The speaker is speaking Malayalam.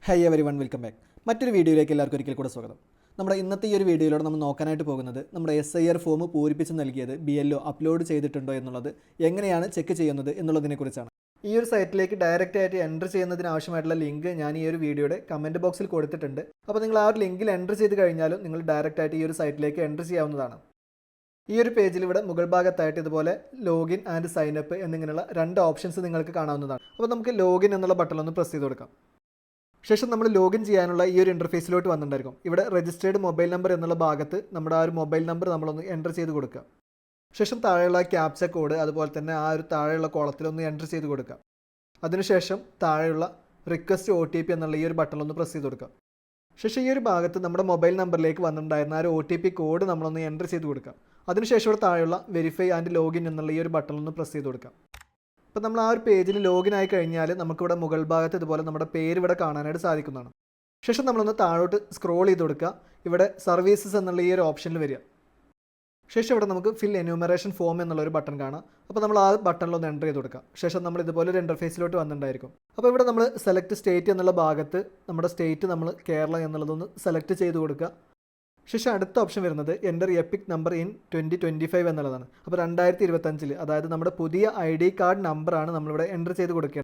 Hi every one, welcome back. മറ്റൊരു വീഡിയോയിലേക്ക് എല്ലാവർക്കും ഒരിക്കൽ കൂടെ സ്വാഗതം. നമ്മുടെ ഇന്നത്തെ ഈ ഒരു വീഡിയോയിലൂടെ നമ്മൾ നോക്കാനായിട്ട് പോകുന്നത് നമ്മുടെ SIR ഫോം പൂരിപ്പിച്ച് നൽകിയത് BLO അപ്ലോഡ് ചെയ്തിട്ടുണ്ടോ എന്നുള്ളത് എങ്ങനെയാണ് ചെക്ക് ചെയ്യുന്നത് എന്നുള്ളതിനെക്കുറിച്ചാണ്. ഈ ഒരു സൈറ്റിലേക്ക് ഡയറക്റ്റ് ആയിട്ട് എൻ്റർ ചെയ്യുന്നതിന് ആവശ്യമായിട്ടുള്ള ലിങ്ക് ഞാൻ ഈ ഒരു വീഡിയോയുടെ കമൻറ്റ് ബോക്സിൽ കൊടുത്തിട്ടുണ്ട്. അപ്പോൾ നിങ്ങൾ ആ ഒരു ലിങ്കിൽ എൻ്റർ ചെയ്ത് കഴിഞ്ഞാലും നിങ്ങൾ ഡയറക്റ്റ് ആയിട്ട് ഈ ഒരു സൈറ്റിലേക്ക് എൻ്റർ ചെയ്യാവുന്നതാണ്. ഈ ഒരു പേജിൽ ഇവിടെ മുകൾ ഭാഗത്തായിട്ട് ഇതുപോലെ ലോഗിൻ ആൻഡ് സൈൻ അപ്പ് എന്നിങ്ങനെയുള്ള രണ്ട് ഓപ്ഷൻസ് നിങ്ങൾക്ക് കാണാവുന്നതാണ്. അപ്പോൾ നമുക്ക് ലോഗിൻ എന്നുള്ള ബട്ടൺ ഒന്ന് പ്രസ് ചെയ്ത് കൊടുക്കാം. ശേഷം നമ്മൾ ലോഗിൻ ചെയ്യാനുള്ള ഈ ഒരു ഇൻ്റർഫേസിലോട്ട് വന്നിട്ടുണ്ടായിരിക്കും. ഇവിടെ രജിസ്റ്റേർഡ് മൊബൈൽ നമ്പർ എന്നുള്ള ഭാഗത്ത് നമ്മുടെ ആ ഒരു മൊബൈൽ നമ്പർ നമ്മളൊന്ന് എൻ്റർ ചെയ്ത് കൊടുക്കുക. ശേഷം താഴെയുള്ള ക്യാപ്ച കോഡ് അതുപോലെ തന്നെ ആ ഒരു താഴെയുള്ള കോളത്തിലൊന്ന് എൻ്റർ ചെയ്ത് കൊടുക്കുക. അതിനുശേഷം താഴെയുള്ള റിക്വസ്റ്റ് OTP എന്നുള്ള ഈ ഒരു ബട്ടണിലൊന്ന് പ്രസ് ചെയ്ത് കൊടുക്കുക. ശേഷം ഈ ഒരു ഭാഗത്ത് നമ്മുടെ മൊബൈൽ നമ്പറിലേക്ക് വന്നിട്ടുണ്ടായിരുന്ന ആ ഒരു OTP കോഡ് നമ്മളൊന്ന് എൻ്റർ ചെയ്ത് കൊടുക്കുക. അതിനുശേഷം ഇവിടെ താഴെയുള്ള വെരിഫൈ ആൻഡ് ലോഗിൻ എന്നുള്ള ഈ ഒരു ബട്ടണിലൊന്ന് പ്രസ് ചെയ്ത് കൊടുക്കുക. അപ്പോൾ നമ്മൾ ആ ഒരു പേജിൽ ലോഗിൻ ആയി കഴിഞ്ഞാൽ നമുക്കിവിടെ മുകൾ ഭാഗത്ത് ഇതുപോലെ നമ്മുടെ പേര് ഇവിടെ കാണാനായിട്ട് സാധിക്കുന്നതാണ്. ശേഷം നമ്മളൊന്ന് താഴോട്ട് സ്ക്രോൾ ചെയ്ത് കൊടുക്കുക. ഇവിടെ സർവീസസ് എന്നുള്ള ഈ ഒരു ഓപ്ഷനിൽ വരിക. ശേഷം ഇവിടെ നമുക്ക് ഫിൽ എന്യൂമറേഷൻ ഫോം എന്നുള്ള ഒരു ബട്ടൺ കാണാം. അപ്പോൾ നമ്മൾ ആ ബട്ടണിലൊന്ന് എൻ്റർ ചെയ്ത് കൊടുക്കുക. ശേഷം നമ്മൾ ഇതുപോലെ ഒരു ഇൻ്റർഫേസിലോട്ട് വന്നിട്ടുണ്ടായിരിക്കും. അപ്പോൾ ഇവിടെ നമ്മൾ സെലക്ട് സ്റ്റേറ്റ് എന്നുള്ള ഭാഗത്ത് നമ്മുടെ സ്റ്റേറ്റ് നമ്മൾ കേരള എന്നുള്ളതൊന്ന് സെലക്ട് ചെയ്ത് കൊടുക്കുക. ശേഷം അടുത്ത ഓപ്ഷൻ വരുന്നത് എൻ്റർ എപ്പിക് നമ്പർ ഇൻ 2025 എന്നുള്ളതാണ്. അപ്പോൾ 2025 അതായത് നമ്മുടെ പുതിയ ID കാർഡ് നമ്പറാണ് നമ്മളിവിടെ എൻ്റർ ചെയ്ത് കൊടുക്കേണ്ടത്.